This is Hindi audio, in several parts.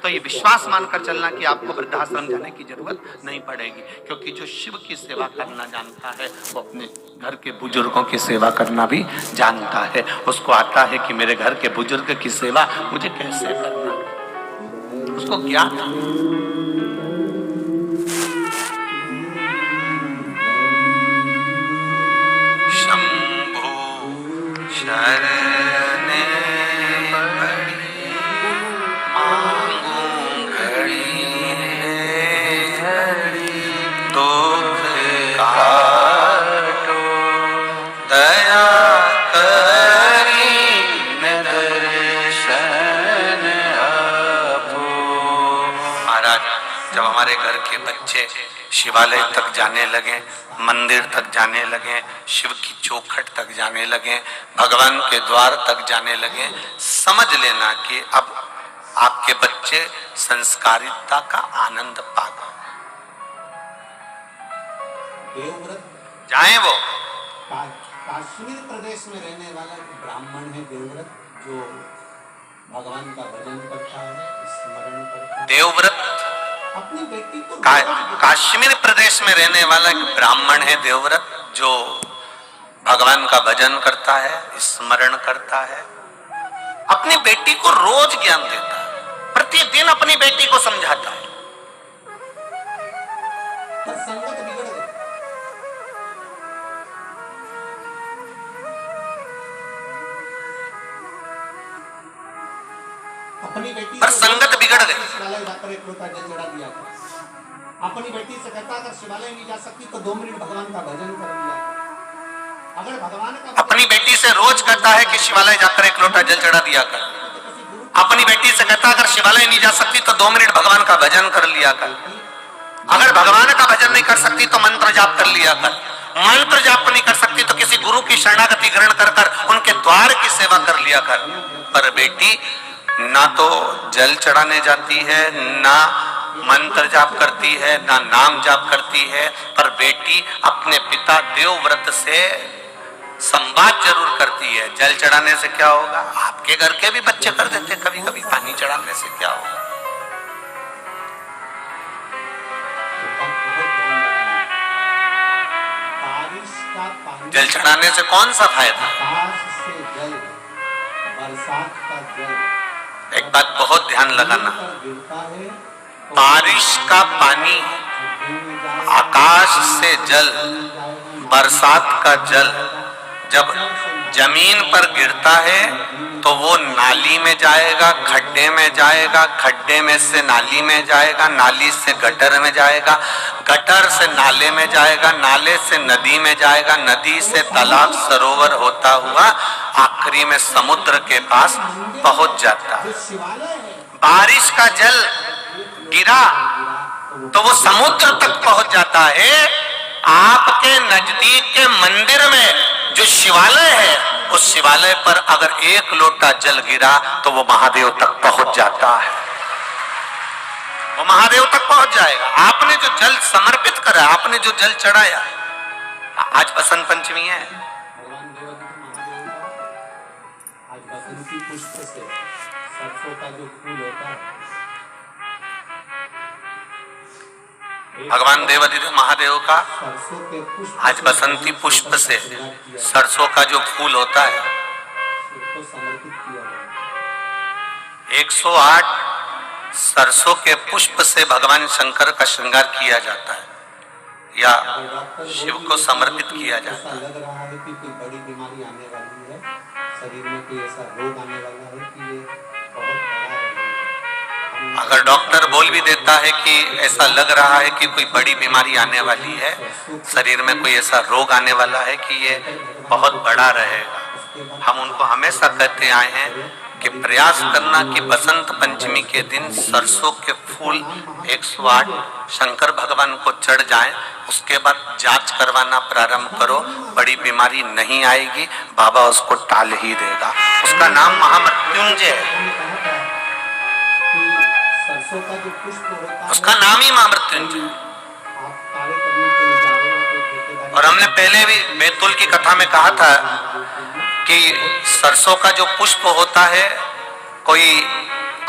तो ये विश्वास मानकर चलना कि आपको वृद्धाश्रम जाने की जरूरत नहीं पड़ेगी, क्योंकि जो शिव की सेवा करना जानता है वो अपने घर के बुजुर्गों की सेवा करना भी जानता है। उसको आता है कि मेरे घर के बुजुर्ग की सेवा मुझे कैसे करना, उसको ज्ञात है। शंभु शरण बड़ी मांगू घड़ी दुख काटो दया करी दर्शन आपो। महाराज, जब हमारे घर के बच्चे शिवालय तक जाने लगे, मंदिर तक जाने लगे, शिव की चौखट तक जाने लगे, भगवान के द्वार तक जाने लगे, समझ लेना कि अब आपके बच्चे संस्कारिता का आनंद पा गए। देवव्रत जाएं वो कश्मीर प्रदेश में रहने वाला ब्राह्मण है देवव्रत, जो भगवान का भजन करता है, स्मरण करता है। देवव्रत अपनी बेटी को कश्मीर प्रदेश में रहने वाला एक ब्राह्मण है देवव्रत, जो भगवान का भजन करता है, स्मरण करता है, अपनी बेटी को रोज ज्ञान देता है, प्रतिदिन अपनी बेटी को समझाता है। पर संगत बिगड़ गई। अपनी बेटी पर संगत बिगड़ गई। शिवालय जाकर एक लोटा जल चढ़ा दिया। अपनी बेटी से कहता अगर शिवालय नहीं जा सकती तो 2 मिनट भगवान का भजन कर लिया। अगर भगवान का अपनी बेटी से रोज कहता है कि शिवालय जाकर एक लोटा जल चढ़ा दिया कर। अपनी बेटी से कहता अगर शिवालय नहीं जा सकती तो 2 मिनट भगवान का भजन कर लिया कर। अगर भगवान का भजन नहीं कर सकती तो मंत्र जाप कर लिया कर। मंत्र जाप नहीं कर सकती तो किसी गुरु की शरणागति ग्रहण कर कर उनके द्वार की सेवा कर लिया कर। पर बेटी ना तो जल चढ़ाने जाती है, ना मंत्र जाप करती है, ना नाम जाप करती है, पर बेटी अपने पिता देवव्रत से संवाद जरूर करती है। जल चढ़ाने से क्या होगा? आपके घर के भी बच्चे कर देते कभी कभी, पानी चढ़ाने से क्या होगा? जल चढ़ाने से कौन सा फायदा? बरसात का जल। एक बात बहुत ध्यान लगाना, बारिश का पानी, आकाश से जल, बरसात का जल जब जमीन पर गिरता है तो वो नाली में जाएगा, खड्डे में जाएगा, खड्डे में से नाली में जाएगा, नाली से गटर में जाएगा, गटर से नाले में जाएगा, नाले से नदी में जाएगा, नदी से तालाब सरोवर होता हुआ आखिरी में समुद्र के पास पहुंच जाता है। बारिश का जल गिरा तो वो समुद्र तक पहुंच जाता है। आपके नजदीक के मंदिर में जो शिवालय है, उस शिवालय पर अगर 1 लोटा जल गिरा तो वो महादेव तक पहुंच जाता है, वो महादेव तक पहुंच जाएगा। आपने जो जल समर्पित करा, आपने जो जल चढ़ाया, आज बसंत पंचमी है, आज बसंती पुष्प से सरसों का जो फूल होता है, भगवान देवाधिदेव महादेव का सरसों के पुष्प आज बसंती पुष्प से सरसों का जो फूल होता है, उसको समर्पित किया गया। 108 सरसों के पुष्प से भगवान शंकर का श्रृंगार किया जाता है या शिव को समर्पित किया जाता है। लग रहा है कि कोई बड़ी बीमारी आने वाली है, शरीर में कोई ऐसा रोग आने वाला है कि ये बहुत बड़ा रोग है। अगर डॉक्टर बोल भी देता है कि ऐसा लग रहा है कि कोई बड़ी बीमारी आने वाली है, शरीर में कोई ऐसा रोग आने वाला है कि ये बहुत बड़ा रहेगा, हम उनको हमेशा कहते आए हैं कि प्रयास करना कि बसंत पंचमी के दिन सरसों के फूल 108 शंकर भगवान को चढ़ जाएं, उसके बाद जांच करवाना प्रारंभ करो, बड़ी बीमारी नहीं आएगी, बाबा उसको टाल ही देगा। उसका नाम महामृत्युंजय है, सरसों का जो पुष्प होता है, उसका नाम ही महामृत्युंजय। आप कार्य करने के लिए जा रहे हो तो ठेकेदारी, और हमने पहले भी बैतूल की कथा में कहा था कि सरसों का जो पुष्प होता है, कोई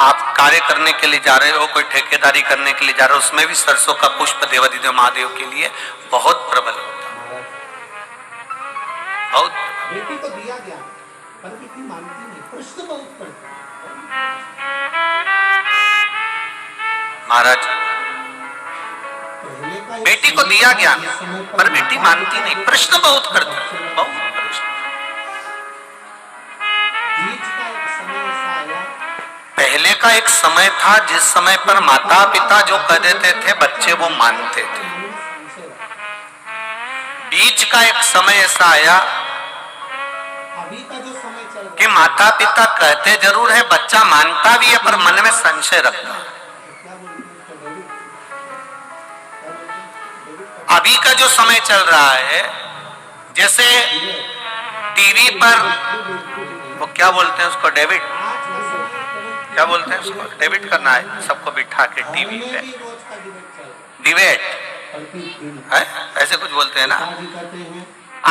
आप कार्य करने के लिए जा रहे हो, कोई ठेकेदारी करने के लिए जा रहे हो, उसमें भी सरसों का पुष्प देवाधिदेव महादेव के लिए बहुत प्रबल होता है, बहुत। बेटी को दिया गया पर बेटी मानती नहीं, प्रश्न बहुत करती महाराज, बेटी को दिया ज्ञान पर बेटी मानती नहीं, प्रश्न बहुत करती, बहुत प्रश्न। पहले का एक समय था जिस समय पर माता पिता जो कह देते थे बच्चे वो मानते थे। बीच का एक समय ऐसा आया कि माता पिता कहते जरूर है, बच्चा मानता भी है पर मन में संशय रखता है। अभी का जो समय चल रहा है, जैसे टीवी पर वो क्या बोलते हैं उसको, डेबिट, क्या बोलते हैं उसको, डेबिट करना है सबको बिठा के टीवी पे, डिबेट है, ऐसे कुछ बोलते हैं ना।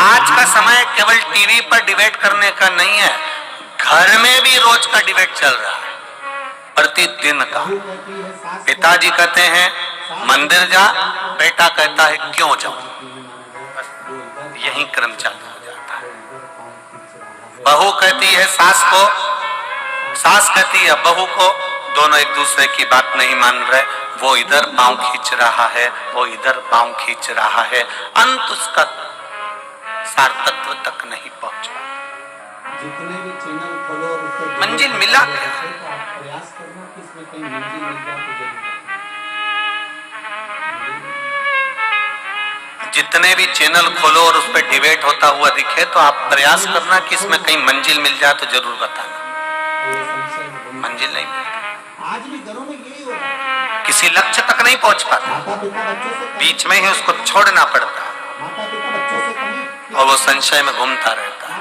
आज का समय केवल टीवी पर डिबेट करने का नहीं है, घर में भी रोज का डिबेट चल रहा है, प्रतिदिन का। पिताजी कहते हैं मंदिर जा, बेटा कहता है क्यों जाऊं, यही क्रम चालू हो जाता है। बहू कहती है सास को, सास कहती है बहू को, दोनों एक दूसरे की बात नहीं मान रहे, वो इधर पांव खींच रहा है, वो इधर पांव खींच रहा है, अंत उसका सार्थत्व तक नहीं पहुंचा। जितने भी चैनल खोलो और उसको मंजिल मिला क्या? प्रयास करना कि इसमें कहीं मंजिल मिल जाए तो जरूर। जितने भी चैनल खोलो और उस पर डिबेट होता हुआ दिखे तो आप प्रयास करना कि इसमें कहीं मंजिल मिल जाए तो जरूर बताना। मंजिल नहीं मिलेगी, आज भी घरों में यही होता है, किसी लक्ष्य तक नहीं पहुंच पाता, माता पिता बच्चों से बीच में ही उसको छोड़ना पड़ता माता पिता बच्चों से कहें, और वो संशय में घूमता रहता है।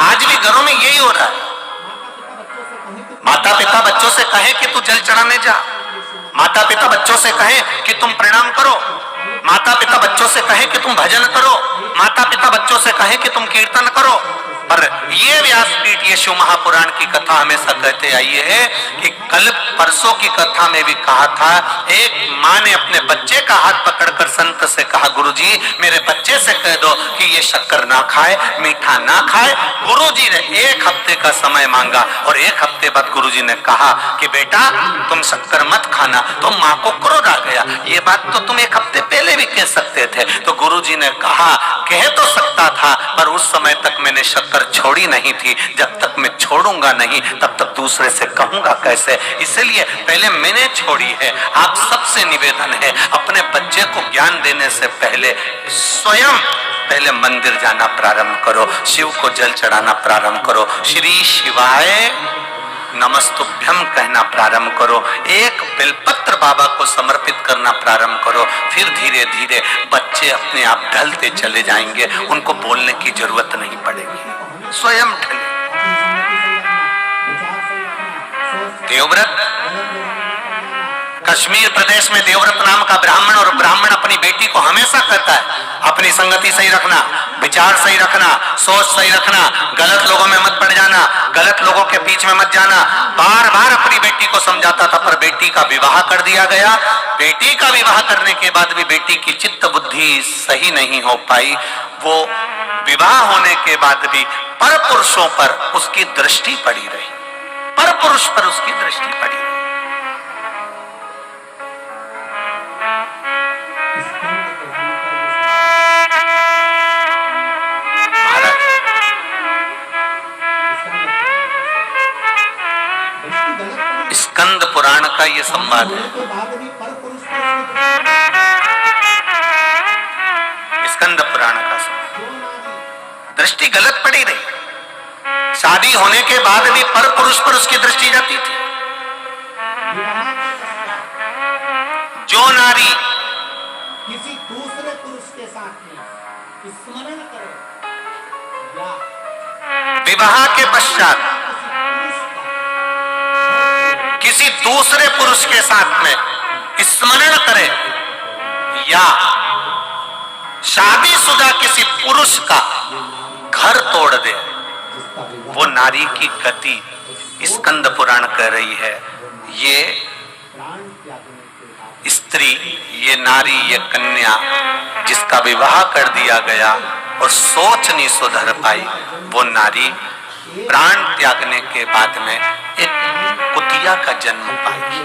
आज भी घरों में यही हो रहा है। माता पिता बच्चों से कहे कि तू जल चढ़ाने जा, माता पिता बच्चों से कहे कि तुम प्रणाम करो, माता पिता बच्चों से कहे कि तुम भजन करो, माता पिता बच्चों से कहे कि तुम कीर्तन करो। पर ये व्यासपीठ, ये शिव महापुराण की कथा हमेशा कहते आई है कि कल परसों की कथा में भी कहा था, एक माँ ने अपने बच्चे का हाथ पकड़कर संत से कहा, गुरुजी मेरे बच्चे से कह दो कि ये शक्कर ना खाए, मीठा ना खाए। गुरुजी ने 1 हफ्ते का समय मांगा और 1 हफ्ते बाद गुरुजी ने कहा कि बेटा तुम शक्कर मत खाना। तो माँ को क्रोध आ गया, ये बात तो तुम 1 हफ्ते पहले भी कह सकते थे। तो गुरुजी ने कहा, कह तो सकता था पर उस समय तक मैंने शक्कर छोड़ी नहीं थी, जब तक मैं छोड़ूंगा नहीं तब तक दूसरे से कहूंगा कैसे, इसलिए पहले मैंने छोड़ी है। आप सबसे निवेदन है, अपने बच्चे को ज्ञान देने से पहले स्वयं पहले मंदिर जाना प्रारंभ करो, शिव को जल चढ़ाना प्रारंभ करो, श्री शिवाय नमस्तुभ्यम कहना प्रारंभ करो, एक बेलपत्र बाबा को समर्पित करना प्रारंभ करो। फिर धीरे धीरे बच्चे अपने आप ढलते चले जाएंगे, उनको बोलने की जरूरत नहीं पड़ेगी, स्वयं ढले। देवव्रत, कश्मीर प्रदेश में देवव्रत नाम का ब्राह्मण, और ब्राह्मण अपनी बेटी को हमेशा कहता है अपनी संगति सही रखना, विचार सही रखना, सोच सही रखना, गलत लोगों में मत पड़ जाना, गलत लोगों के बीच में मत जाना। बार बार अपनी बेटी को समझाता था, पर बेटी का विवाह कर दिया गया। बेटी का विवाह करने के बाद भी बेटी की चित्त बुद्धि सही नहीं हो पाई। वो विवाह होने के बाद भी पर पुरुषों पर उसकी दृष्टि पड़ी रही, पर पुरुष पर उसकी दृष्टि पड़ी रही। स्कंद पुराण का ये संवाद है। स्कंद पुराण का संवाद, दृष्टि गलत पड़ी रही। शादी होने के बाद भी पर पुरुष पर उसकी दृष्टि जाती थी। जो नारी किसी दूसरे पुरुष के साथ में स्मरण करे, विवाह के पश्चात किसी दूसरे पुरुष के साथ में स्मरण करे, या शादीशुदा किसी पुरुष का घर तोड़ दे, वो नारी की गति स्कंद पुराण कह रही है ये प्राण त्यागने के बाद स्त्री, ये नारी, ये कन्या जिसका विवाह कर दिया गया और सोच नहीं सुधर पाई, वो नारी प्राण त्यागने के बाद में एक कुतिया का जन्म पाई।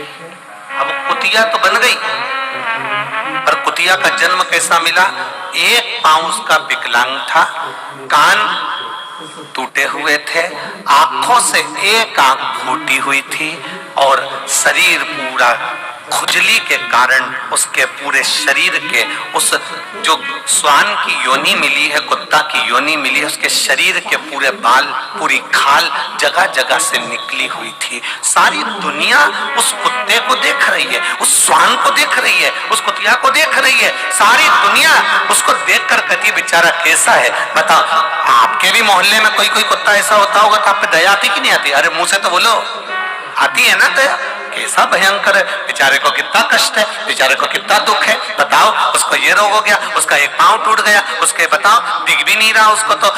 अब कुतिया तो बन गई, पर कुतिया का जन्म कैसा मिला? एक पांव उसका विकलांग था, कान टूटे हुए थे, आंखों से एक आंख फूटी हुई थी और शरीर पूरा खुजली के कारण उसके पूरे शरीर के उस जो श्वान की योनि मिली है, कुत्ता की योनि मिली है, उसके शरीर के पूरे बाल, पूरी खाल जगह जगह से निकली हुई थी। सारी दुनिया उस कुत्ते को देख रही है, उस श्वान को देख रही है, उस कुतिया को देख रही है। सारी दुनिया उसको देखकर कहती बेचारा कैसा है। बताओ, आपके भी मोहल्ले में कोई कोई कुत्ता ऐसा होता होगा तो आप पे दया आती कि नहीं आती? अरे मुंह से तो बोलो, आती है ना दया? कैसा भयंकर है, बेचारे को कितना कष्ट है, बेचारे को कितना दुख है। बताओ, उसको ये रोग हो गया, उसका एक पांव टूट गया, उसके बताओ दिख भी नहीं रहा, उसको तो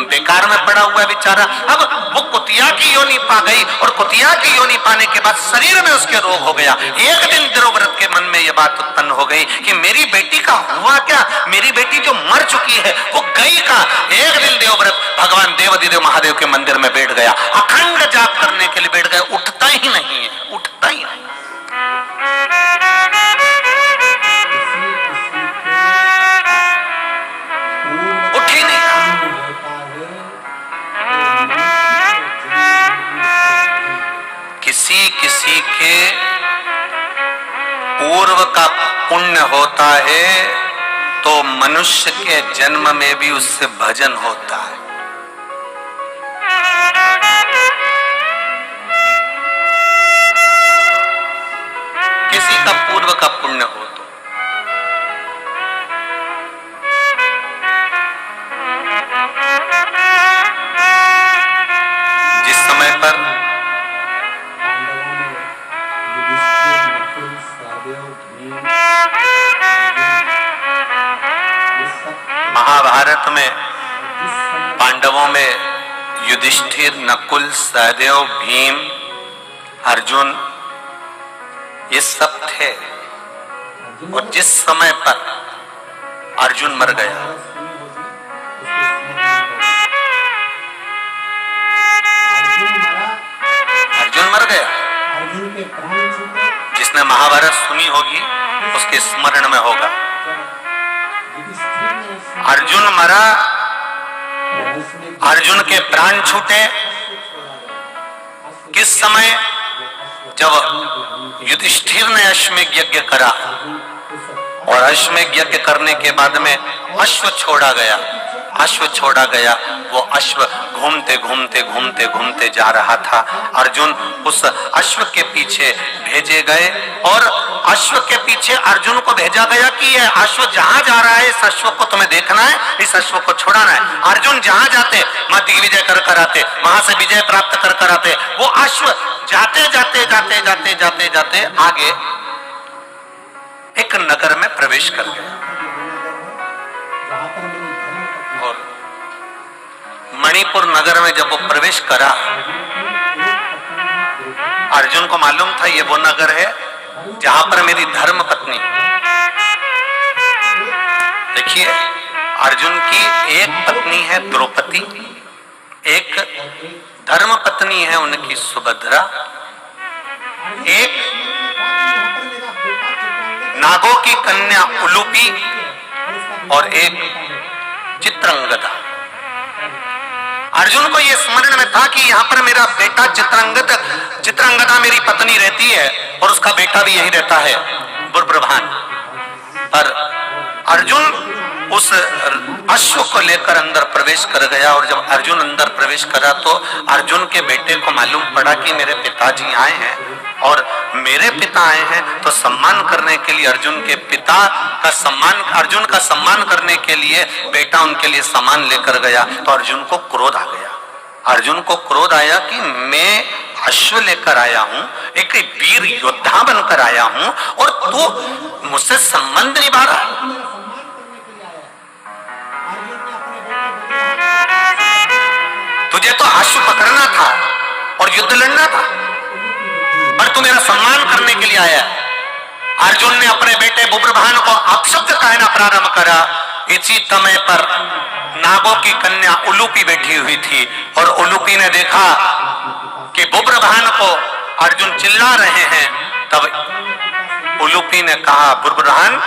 बेकार में पड़ा हुआ है बेचारा। अब वो कुतिया की योनि पा गई और कुतिया की योनि पाने के बाद शरीर में उसके रोग हो गया। एक दिन देवव्रत के मन में ये बात उत्पन्न हो गई कि मेरी बेटी का हुआ क्या, मेरी बेटी जो मर चुकी है वो गई कहां। एक दिन देवव्रत भगवान देवाधिदेव महादेव के मंदिर में बैठ गया, अखंड जाप करने के लिए बैठ गया, उठता ही नहीं है, उठता ही नहीं। उठ ही नहीं रहा। किसी किसी के पूर्व का पुण्य होता है तो मनुष्य के जन्म में भी उससे भजन होता है। किसी का पूर्व का पुण्य हो तो जिस समय पर महाभारत में पांडवों में युधिष्ठिर, नकुल, सहदेव, भीम, अर्जुन ये सब थे और जिस समय पर अर्जुन मर गया, अर्जुन मर गया, जिसने महाभारत सुनी होगी उसके स्मरण में होगा, अर्जुन मरा, अर्जुन के प्राण छूटे। किस समय? जब युधिष्ठिर ने अश्वमेध यज्ञ करा और अश्वमेध यज्ञ करने के बाद में अश्व छोड़ा गया, अश्व छोड़ा गया, वो अश्व घूमते घूमते घूमते घूमते जा रहा था। अर्जुन उस अश्व के पीछे भेजे गए और अश्व के पीछे अर्जुन को भेजा गया कि ये अश्व जहां जा रहा है इस अश्व को तुम्हें देखना है, इस अश्व को छुड़ाना है। अर्जुन जहां जाते वहां दिग्विजय कर कर आते, वहां से विजय प्राप्त कर कर आते। वो अश्व जाते जाते जाते जाते जाते जाते आगे एक नगर में प्रवेश कर गया और मणिपुर नगर में जब वो प्रवेश करा, अर्जुन को मालूम था ये वो नगर है जहां पर मेरी धर्म पत्नी, देखिए अर्जुन की एक पत्नी है द्रौपदी, एक धर्म पत्नी है उनकी सुभद्रा, एक नागों की कन्या उलूपी और एक चित्रंगदा। अर्जुन को यह स्मरण में था कि यहाँ पर मेरा बेटा चित्रंगदा मेरी पत्नी रहती है और उसका बेटा भी यही रहता है बुर्ब्रभान। पर अर्जुन उस अश्व को लेकर अंदर प्रवेश कर गया और जब अर्जुन अंदर प्रवेश करा तो अर्जुन के बेटे को मालूम पड़ा कि मेरे पिताजी आए हैं और मेरे पिता आए हैं तो सम्मान करने के लिए अर्जुन के पिता का सम्मान, अर्जुन का सम्मान करने के लिए बेटा उनके लिए सामान लेकर गया। तो अर्जुन को क्रोध आ गया, अर्जुन को क्रोध आया कि मैं अश्व लेकर आया हूं, एक वीर योद्धा बनकर आया हूं और तू मुझसे संबंध निभा रहा है। तुझे तो अश्व पकड़ना था और युद्ध लड़ना था, पर तू मेरा सम्मान करने के लिए आया। अर्जुन ने अपने बेटे बुब्रभान को अपशब्द कहना प्रारंभ करा। इसी समय पर नागों की कन्या उलूपी बैठी हुई थी और उलूपी ने देखा कि बुब्रभान को अर्जुन चिल्ला रहे हैं। तब उलूपी ने कहा, बुब्रभान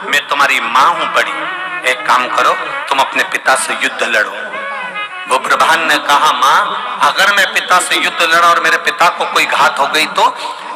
मैं तुम्हारी मां हूं बड़ी, एक काम करो तुम अपने पिता से युद्ध लड़ो। बुब्रभान ने कहा, मां अगर मैं पिता से युद्ध लड़ा और मेरे पिता को कोई घात हो गई तो?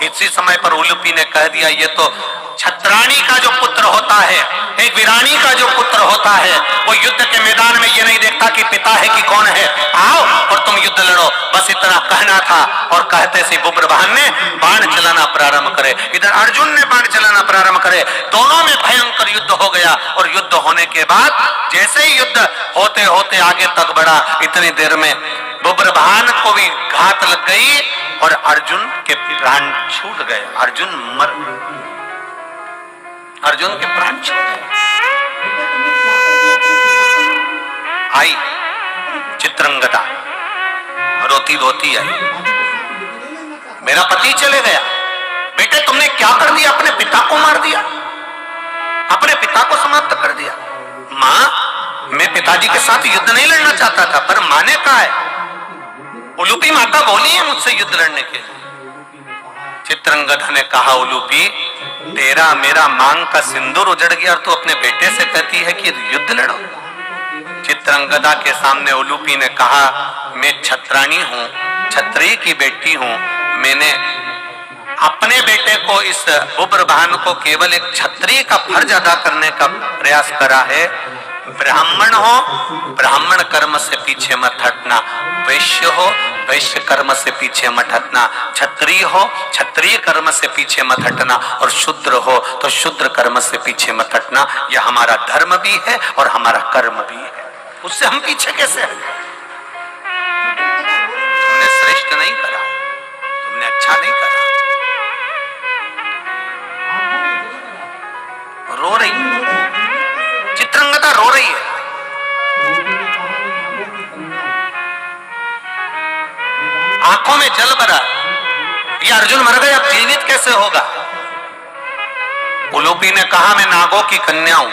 इसी समय पर उलूपी ने कह दिया, ये तो छत्राणी का जो पुत्र होता है, एक वीरानी का जो पुत्र होता है, वो युद्ध के मैदान में ये नहीं देखता कि पिता है कि कौन है, आओ और तुम युद्ध लड़ो। बस इतना कहना था और कहते से बुब्रभान ने बाण चलाना प्रारंभ करे, इधर अर्जुन ने बाण चलाना प्रारंभ करे। दोनों में भयंकर युद्ध हो गया और युद्ध होने के बाद जैसे ही युद्ध होते होते आगे तक बढ़ा, इतनी देर में बुब्रभान को भी घात लग गई और अर्जुन के प्राण छूट गए। अर्जुन के प्राण छूट गए। आई चित्रंगदा रोती रोती आई, मेरा पति चले गया। बेटे तुमने क्या कर दिया? अपने पिता को मार दिया, अपने पिता को समाप्त कर दिया। मां मैं पिताजी के साथ युद्ध नहीं लड़ना चाहता था, पर मां ने कहा है, उलूपी माता बोली है मुझसे युद्ध लड़ने के लिए। चित्रंगदा ने कहा, उलूपी तेरा मेरा मांग का सिंदूर उजड़ गया और तू अपने बेटे से कहती है कि युद्ध लड़ो। चित्रंगदा के सामने उलूपी ने कहा, मैं छत्राणी हूं, क्षत्रिय की बेटी हूं। मैंने अपने बेटे को, इस बुब्रभान को केवल एक क्षत्रिय का फर्ज अदा करने का प्रयास करा है। ब्राह्मण हो, ब्राह्मण कर्म से पीछे मत हटना। वैश्य हो, वैश्य कर्म से पीछे मत हटना। क्षत्रिय हो, क्षत्रिय कर्म से पीछे मत हटना। और शूद्र हो तो शूद्र कर्म से पीछे मत हटना। यह हमारा धर्म भी है और हमारा कर्म भी है, उससे हम पीछे कैसे हटें? तुमने श्रेष्ठ नहीं करा, तुमने अच्छा नहीं करा। रो रही, चित्रंगदा रो रही है। आंखों में जल भरा, ये अर्जुन मर गया, अब जीवित कैसे होगा? उलूपी ने कहा, मैं नागों की कन्या हूं,